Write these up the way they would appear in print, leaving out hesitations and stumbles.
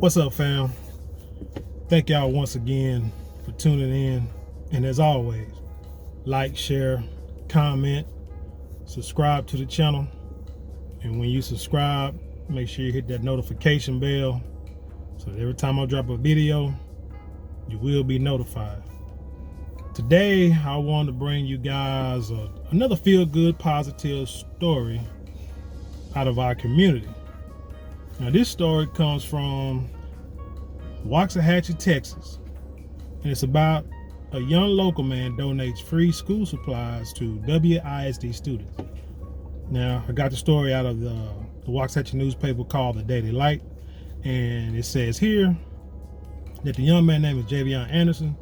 What's up, fam? Thank y'all once again for tuning in. And as always, like, share, comment, subscribe to the channel. And when you subscribe, make sure you hit that notification bell so that every time I drop a video, you will be notified. Today, I want to bring you guys another feel-good, positive story out of our community. Now, this story comes from Waxahachie, Texas, and it's about a young local man donates free school supplies to WISD students. Now, I got the story out of the Waxahachie newspaper called The Daily Light, and it says here that the young man name is Javion Anderson.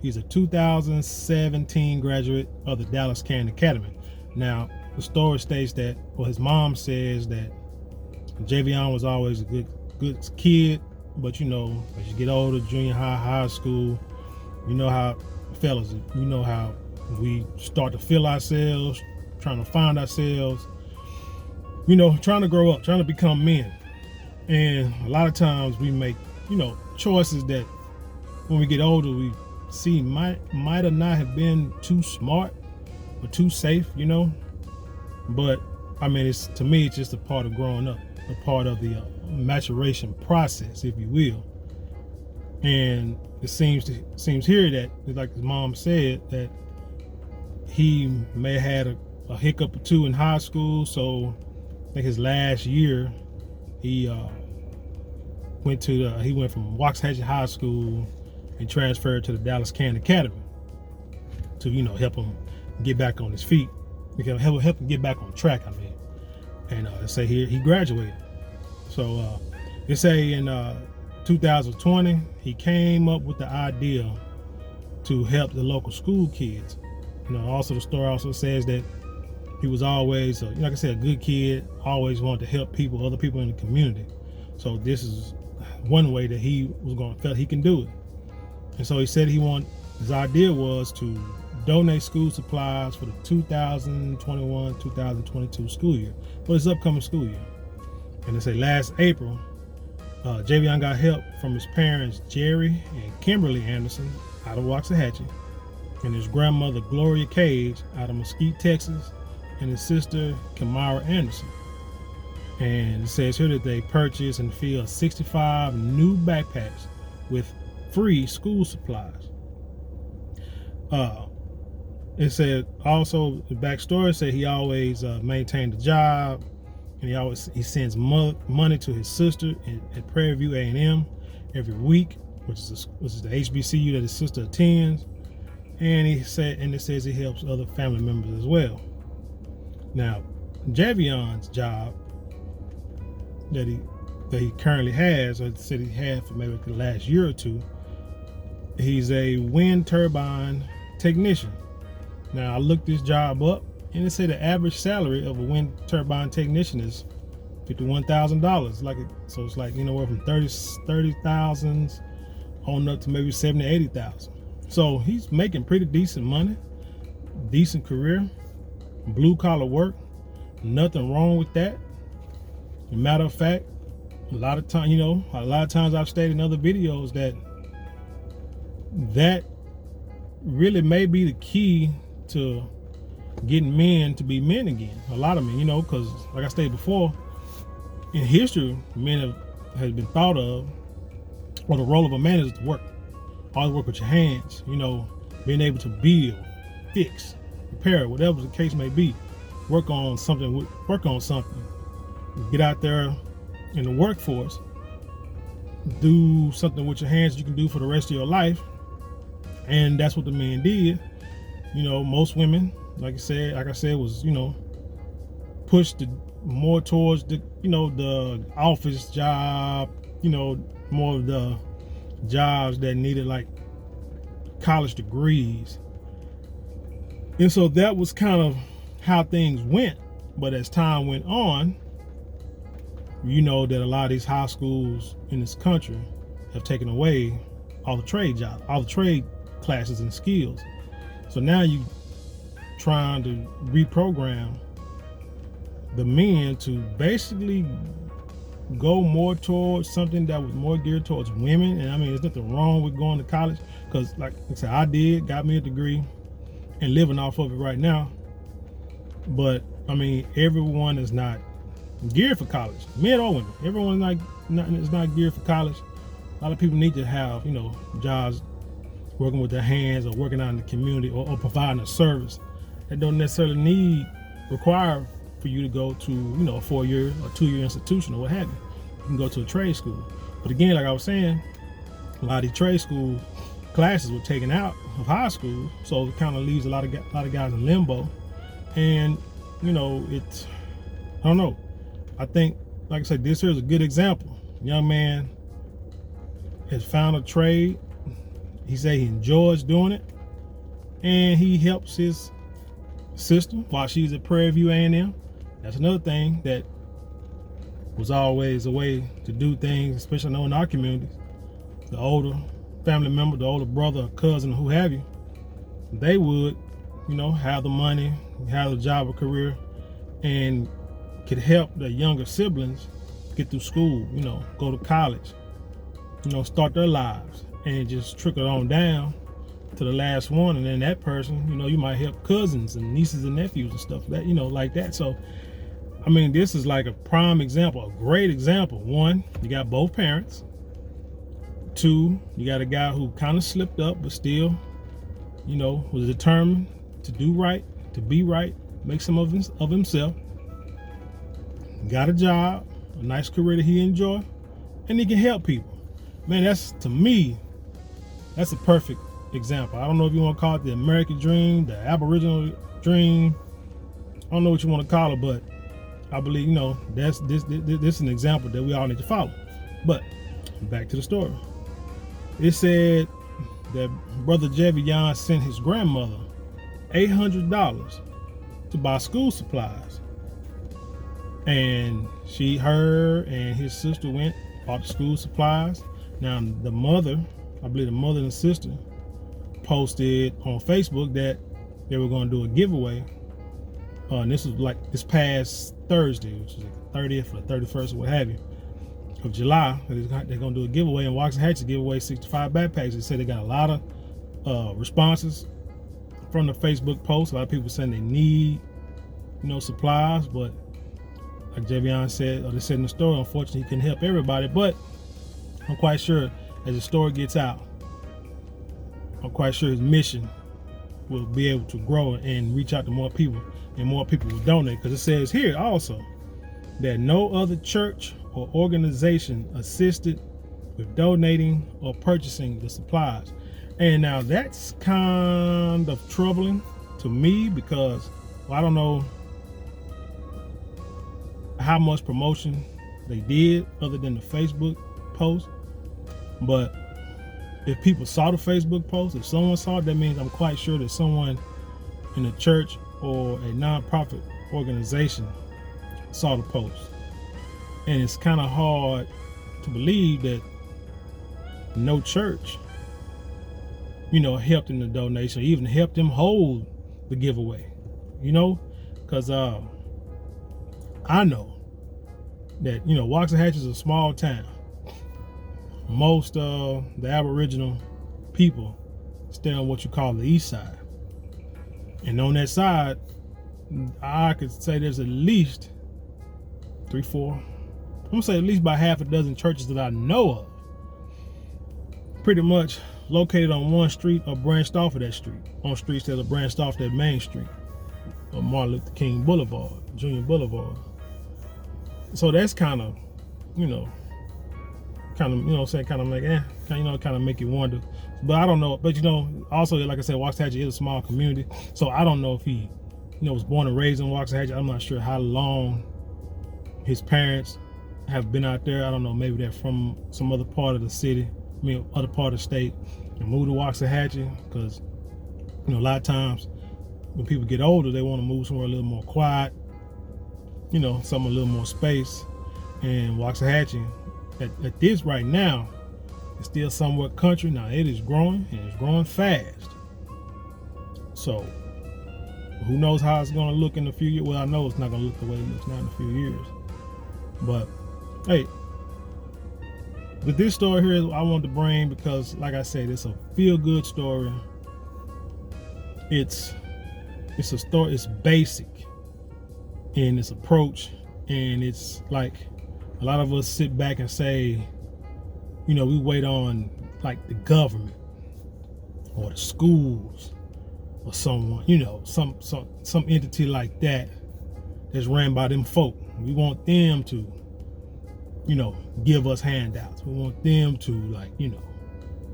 He's a 2017 graduate of the Dallas Cannon Academy. Now, the story states that, well, his mom says that Javion was always a good kid, but you know, as you get older, junior high, high school, you know how fellas, you know how we start to feel ourselves, trying to find ourselves, you know, trying to grow up, trying to become men. And a lot of times we make, you know, choices that when we get older, we see might or not have been too smart or too safe, you know. But I mean, it's, to me, it's just a part of growing up, a part of the maturation process, if you will. And it seems here that, like his mom said, that he may have had a hiccup or two in high school. So I think his last year, he went from Waxahachie High School and transferred to the Dallas Cannon Academy to, you know, help him get back on his feet, help him get back on track. I mean, and they say here he graduated. So they say in 2020 he came up with the idea to help the local school kids. You know, also the story also says that he was always, like I said, a good kid, always wanted to help people, other people in the community. So this is one way that he felt he can do it. And so he said his idea was to donate school supplies for the 2021-2022 school year, for this upcoming school year. And they say last April, Javion got help from his parents, Jerry and Kimberly Anderson, out of Waxahachie, and his grandmother, Gloria Cage, out of Mesquite, Texas, and his sister, Kamara Anderson. And it says here that they purchased and filled 65 new backpacks with free school supplies. It said also, the backstory said he always maintained a job, and he sends money to his sister at Prairie View A&M every week, which is the HBCU that his sister attends. And it says he helps other family members as well. Now, Javion's job that he currently has, or said he had for maybe the last year or two, he's a wind turbine technician. Now, I looked this job up, and it said the average salary of a wind turbine technician is $51,000. So it's like anywhere from 30,000 on up to maybe 70,000 to 80,000. So he's making pretty decent money, decent career, blue collar work. Nothing wrong with that. As a matter of fact, a lot of times I've stated in other videos that really may be the key to getting men to be men again. A lot of men, you know, because like I stated before, in history, men have been thought of, or the role of a man is to work. Always work with your hands, you know, being able to build, fix, repair, whatever the case may be. Work on something. Get out there in the workforce, do something with your hands you can do for the rest of your life. And that's what the men did. You know, most women, like I said, was, you know, pushed more towards the office job, you know, more of the jobs that needed like college degrees. And so that was kind of how things went. But as time went on, you know that a lot of these high schools in this country have taken away all the trade jobs, all the trade classes and skills. So now you trying to reprogram the men to basically go more towards something that was more geared towards women. And I mean, there's nothing wrong with going to college, because like I said, I did, got me a degree and living off of it right now. But I mean, everyone is not geared for college, men or women. Everyone is not geared for college. A lot of people need to have, jobs working with their hands, or working out in the community, or providing a service that don't necessarily require for you to go to, a 4-year or 2-year institution or what have you. You can go to a trade school. But again, like I was saying, a lot of these trade school classes were taken out of high school, so it kind of leaves a lot of guys in limbo. And it's, I don't know. I think, like I said, this here is a good example. Young man has found a trade. He said he enjoys doing it, and he helps his sister while she's at Prairie View A&M. That's another thing that was always a way to do things, especially in our communities. The older family member, the older brother or cousin, who have you, they would, have the money, have a job or career, and could help their younger siblings get through school, go to college, start their lives, and just trickle on down to the last one. And then that person, you might help cousins and nieces and nephews and stuff that, like that. So, I mean, this is like a prime example, a great example. One, you got both parents. Two, you got a guy who kind of slipped up, but still, was determined to do right, to be right, make some of himself. Got a job, a nice career that he enjoy, and he can help people. Man, to me, that's a perfect example. I don't know if you want to call it the American dream, the Aboriginal dream. I don't know what you want to call it, but I believe, this is an example that we all need to follow. But back to the story. It said that Brother Javion sent his grandmother $800 to buy school supplies. And her and his sister went, bought the school supplies. Now the mother, I believe the mother and the sister, posted on Facebook that they were going to do a giveaway. And this was like this past Thursday, which is like the 30th or 31st or what have you, of July. They're going to do a giveaway, and Waxahachie give away 65 backpacks. They said they got a lot of responses from the Facebook post. A lot of people saying they need, supplies, but like Javion said, or they said in the story, unfortunately he couldn't help everybody. But I'm quite sure as the story gets out, I'm quite sure his mission will be able to grow and reach out to more people, and more people will donate. Because it says here also that no other church or organization assisted with donating or purchasing the supplies. And now that's kind of troubling to me, because I don't know how much promotion they did other than the Facebook post. But if people saw the Facebook post, if someone saw it, that means I'm quite sure that someone in a church or a nonprofit organization saw the post. And it's kind of hard to believe that no church, helped in the donation, even helped them hold the giveaway, because I know that, Waxahachie is a small town. Most of the Aboriginal people stay on what you call the east side. And on that side, I could say there's at least 3, 4, I'm gonna say at least about half a dozen churches that I know of, pretty much located on one street or branched off of that street, on streets that are branched off that main street, or Martin Luther King Boulevard, Junior Boulevard. So that's kind of, kind of like, kind of make you wonder. But I don't know. But also, like I said, Waxahachie is a small community, so I don't know if he, was born and raised in Waxahachie. I'm not sure how long his parents have been out there. I don't know. Maybe they're from some other part of the city, other part of the state, and moved to Waxahachie, because a lot of times when people get older, they want to move somewhere a little more quiet, something a little more space. And Waxahachie, at this right now, it's still somewhat country. Now it is growing, and it's growing fast. So who knows how it's going to look in a few years? Well, I know it's not going to look the way it looks now in a few years. But hey, But this story here I want to bring because, like I said, it's a feel-good story. It's a story. It's basic in its approach, and it's like a lot of us sit back and say, you know, we wait on like the government or the schools or someone, you know, some entity like that that's ran by them folk. We want them to, you know, give us handouts. We want them to, like, you know,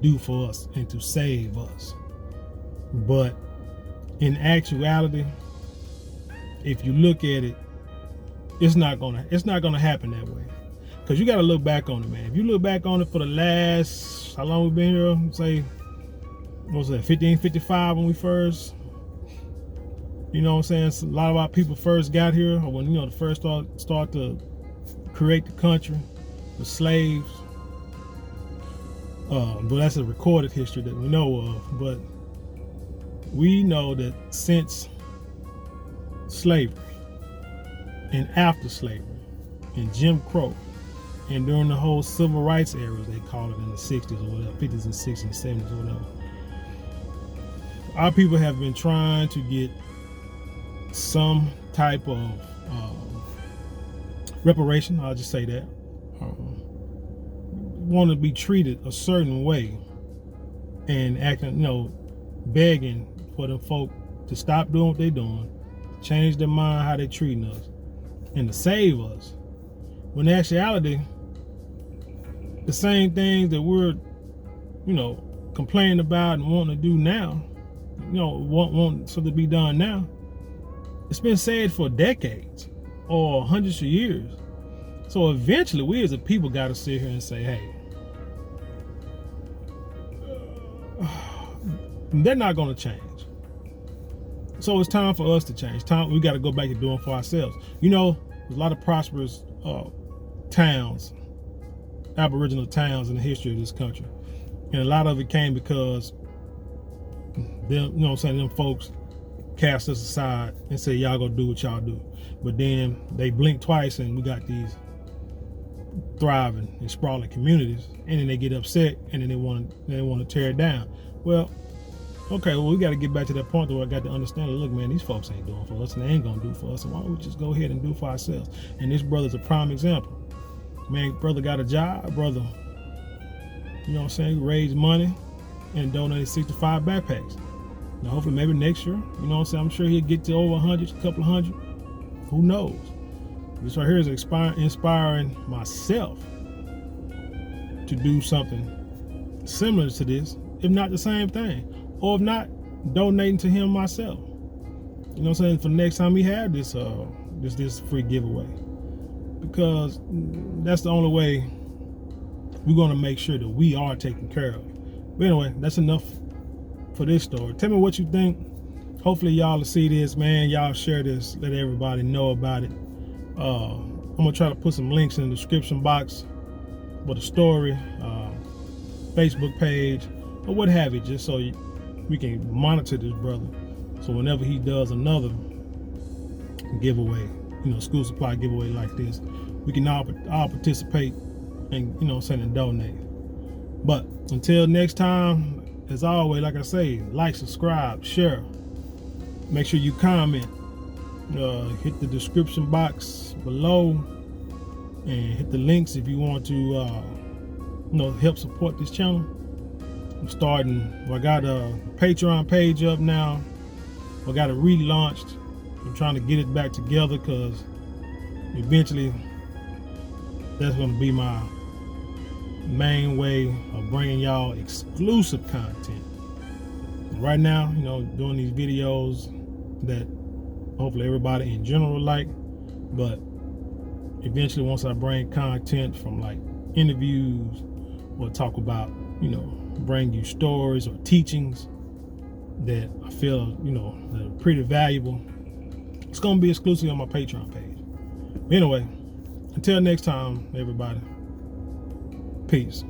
do for us and to save us. But in actuality, if you look at it, it's not gonna happen that way. Because you got to look back on it, man. If you look back on it for the last, how long we've been here, say, what was that, 1555 when we first, you know what I'm saying? A lot of our people first got here, or when, you know, the first start to create the country, the slaves. But that's a recorded history that we know of. But we know that since slavery and after slavery and Jim Crow, and during the whole civil rights era, they call it, in the 60s or whatever, 50s and 60s and 70s or whatever, our people have been trying to get some type of reparation. I'll just say that. Want to be treated a certain way, and acting, you know, begging for them folk to stop doing what they're doing, change their mind how they treating us, and to save us. When in actuality, the same things that we're, you know, complaining about and wanting to do now, you know, want something to be done now, it's been said for decades or hundreds of years. So eventually we as a people got to sit here and say, hey, they're not going to change. So it's time for us to change. We got to go back to doing for ourselves. You know, there's a lot of prosperous towns, Aboriginal towns in the history of this country. And a lot of it came because them, you know what I'm saying, them folks cast us aside and say, y'all go do what y'all do. But then they blink twice and we got these thriving and sprawling communities, and then they get upset and then they want to tear it down. Well, okay, well, we got to get back to that point where I got to understand, look, man, these folks ain't doing for us and they ain't gonna do for us, so why don't we just go ahead and do for ourselves? And this brother's a prime example. Man, brother got a job, brother, you know what I'm saying, raised money and donated 65 backpacks. Now hopefully maybe next year, you know what I'm saying, I'm sure he'll get to over 100, a couple of hundred, who knows. This right here is inspiring myself to do something similar to this, if not the same thing, or if not, donating to him myself. You know what I'm saying? For the next time we have this free giveaway, because that's the only way we're going to make sure that we are taken care of. But anyway, that's enough for this story. Tell me what you think. Hopefully y'all will see this, man. Y'all share this, let everybody know about it. I'm gonna try to put some links in the description box with a story, Facebook page, or what have you, just so we can monitor this brother. So whenever he does another giveaway, you know, school supply giveaway like this, we can all participate and, you know, send and donate. But until next time, as always, like I say, like, subscribe, share. Make sure you comment. Hit the description box below and hit the links if you want to you know, help support this channel. I got a Patreon page up now. I got it relaunched. I'm trying to get it back together because eventually that's going to be my main way of bringing y'all exclusive content. Right now, you know, doing these videos that hopefully everybody in general like, but eventually once I bring content from like interviews or talk about, you know, bring you stories or teachings that I feel, you know, that are pretty valuable, it's gonna be exclusive on my Patreon page. Anyway, until next time, everybody, peace.